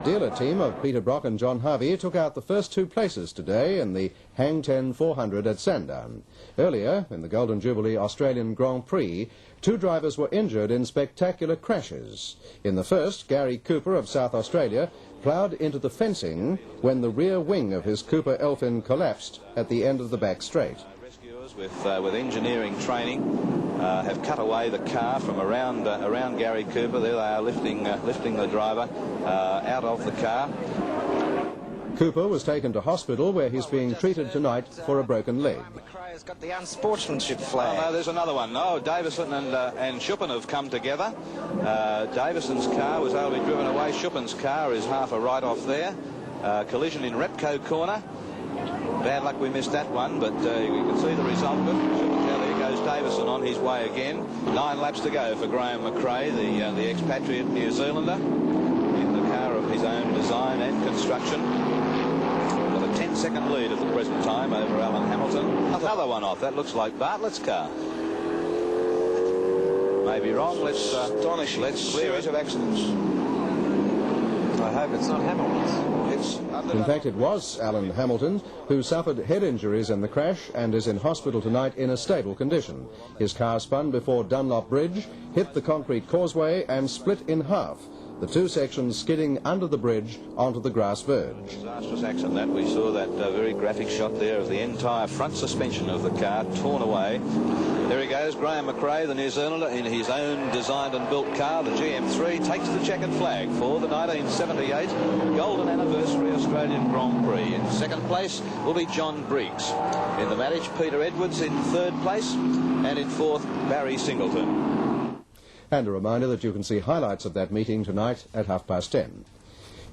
Dealer team of Peter Brock and John Harvey took out the first two places today in the Hang 10 400 at Sandown. Earlier, in the Golden Jubilee Australian Grand Prix, two drivers were injured in spectacular crashes. In the first, Gary Cooper of South Australia ploughed into the fencing when the rear wing of his Cooper Elfin collapsed at the end of the back straight. Rescuers with engineering training have cut away the car from around Gary Cooper. There they are lifting the driver out of the car. Cooper was taken to hospital where he's being treated tonight for a broken leg. McRae has got the unsportsmanship flag. Oh, no, there's another one. No, Davison and Schuppen have come together. Davison's car was able to be driven away. Schuppen's car is half a right off there. Collision in Repco corner. Bad luck we missed that one, but you can see the result of it. There goes Davison on his way again. 9 laps to go for Graham McRae, the expatriate New Zealander, in the car of his own design and construction. Got a 10-second lead at the present time over Alan Hamilton. Another one off. That looks like Bartlett's car. Maybe wrong. Let's clear it of accidents. I hope it's not Hamilton's. In fact, it was Alan Hamilton, who suffered head injuries in the crash and is in hospital tonight in a stable condition. His car spun before Dunlop Bridge, hit the concrete causeway and split in half, the two sections skidding under the bridge onto the grass verge. Disastrous accident that. We saw that very graphic shot there of the entire front suspension of the car torn away. There he goes, Graham McRae, the New Zealander, in his own designed and built car, the GM3, takes the checkered flag for the 1978 Golden Anniversary Australian Grand Prix. In second place will be John Briggs. In the Matich, Peter Edwards in third place, and in fourth, Barry Singleton. And a reminder that you can see highlights of that meeting tonight at 10:30.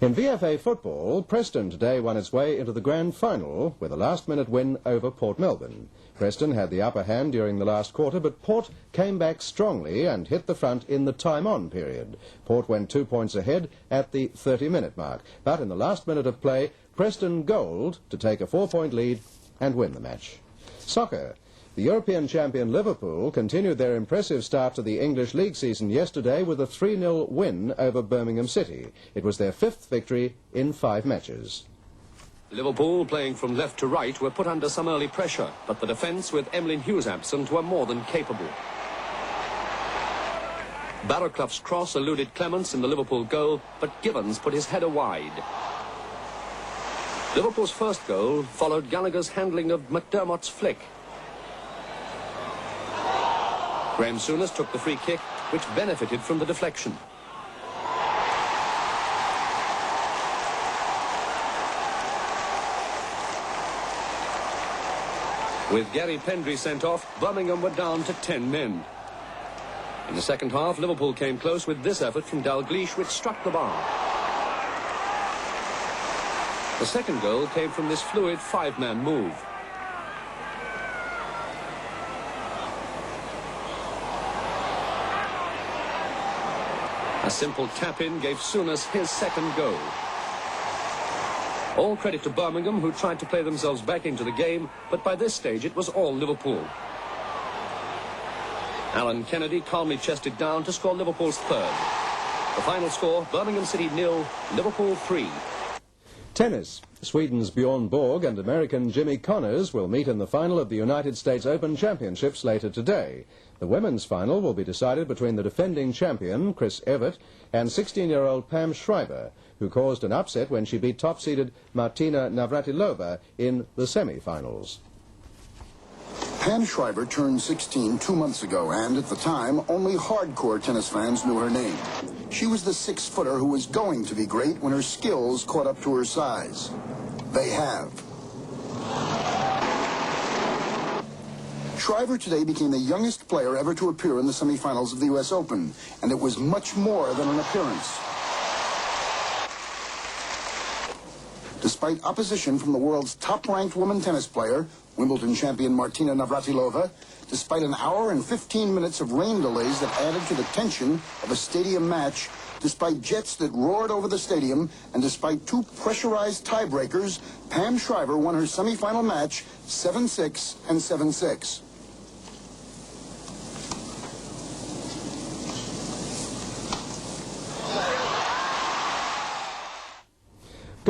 In VFA football, Preston today won its way into the grand final with a last-minute win over Port Melbourne. Preston had the upper hand during the last quarter, but Port came back strongly and hit the front in the time-on period. Port went 2 points ahead at the 30-minute mark. But in the last minute of play, Preston goaled to take a 4-point lead and win the match. Soccer. The European champion Liverpool continued their impressive start to the English League season yesterday with a 3-0 win over Birmingham City. It was their 5th victory in 5 matches. Liverpool, playing from left to right, were put under some early pressure, but the defence, with Emlyn Hughes absent, were more than capable. Barrowclough's cross eluded Clements in the Liverpool goal, but Givens put his header wide. Liverpool's first goal followed Gallagher's handling of McDermott's flick. Graham Souness took the free kick, which benefited from the deflection. With Gary Pendry sent off, Birmingham were down to 10 men. In the second half, Liverpool came close with this effort from Dalglish, which struck the bar. The second goal came from this fluid 5-man move. A simple tap-in gave Souness his second goal. All credit to Birmingham, who tried to play themselves back into the game, but by this stage it was all Liverpool. Alan Kennedy calmly chested down to score Liverpool's third. The final score, Birmingham City 0, Liverpool 3. Tennis. Sweden's Bjorn Borg and American Jimmy Connors will meet in the final of the United States Open Championships later today. The women's final will be decided between the defending champion, Chris Evert, and 16-year-old Pam Shriver, who caused an upset when she beat top-seeded Martina Navratilova in the semi-finals. Pam Shriver turned 16 2 months ago, and at the time, only hardcore tennis fans knew her name. She was the 6-footer who was going to be great when her skills caught up to her size. They have. Shriver today became the youngest player ever to appear in the semifinals of the U.S. Open, and it was much more than an appearance. Despite opposition from the world's top-ranked woman tennis player, Wimbledon champion Martina Navratilova, despite an hour and 15 minutes of rain delays that added to the tension of a stadium match, despite jets that roared over the stadium, and despite 2 pressurized tiebreakers, Pam Shriver won her semifinal match 7-6 and 7-6.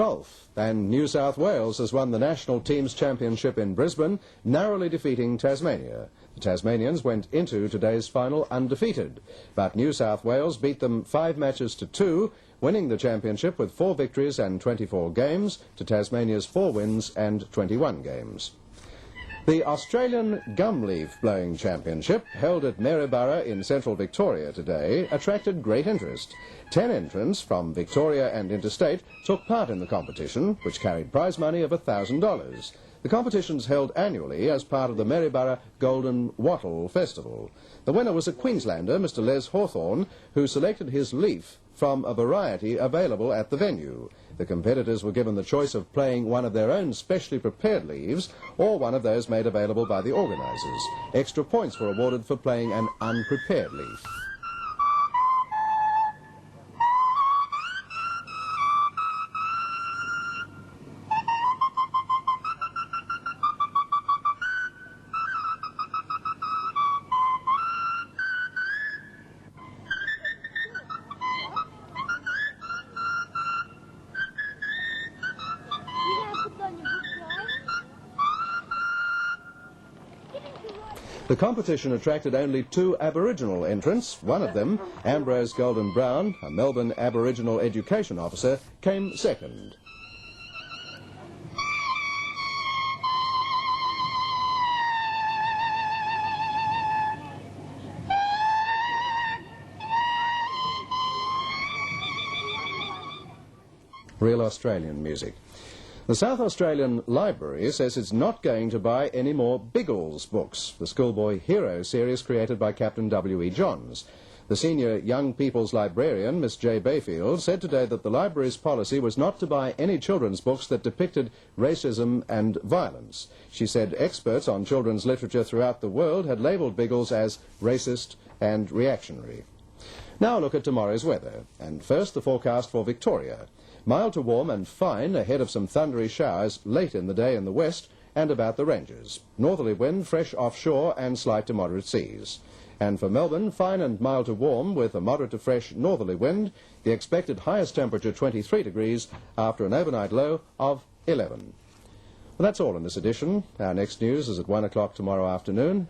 Golf, and New South Wales has won the national teams championship in Brisbane, narrowly defeating Tasmania. The Tasmanians went into today's final undefeated, but New South Wales beat them 5 matches to 2, winning the championship with 4 victories and 24 games to Tasmania's 4 wins and 21 games. The Australian Gum Leaf Blowing Championship, held at Maryborough in central Victoria today, attracted great interest. 10 entrants from Victoria and interstate took part in the competition, which carried prize money of $1,000. The competition's held annually as part of the Maryborough Golden Wattle Festival. The winner was a Queenslander, Mr. Les Hawthorne, who selected his leaf from a variety available at the venue. The competitors were given the choice of playing one of their own specially prepared leaves or one of those made available by the organisers. Extra points were awarded for playing an unprepared leaf. The competition attracted only 2 Aboriginal entrants. One of them, Ambrose Golden Brown, a Melbourne Aboriginal education officer, came second. Real Australian music. The South Australian Library says it's not going to buy any more Biggles books, the schoolboy hero series created by Captain W.E. Johns. The senior young people's librarian, Miss J. Bayfield, said today that the library's policy was not to buy any children's books that depicted racism and violence. She said experts on children's literature throughout the world had labelled Biggles as racist and reactionary. Now look at tomorrow's weather, and first the forecast for Victoria. Mild to warm and fine ahead of some thundery showers late in the day in the west and about the ranges. Northerly wind fresh offshore and slight to moderate seas. And for Melbourne, fine and mild to warm with a moderate to fresh northerly wind. The expected highest temperature 23 degrees after an overnight low of 11. Well, that's all in this edition. Our next news is at 1 o'clock tomorrow afternoon.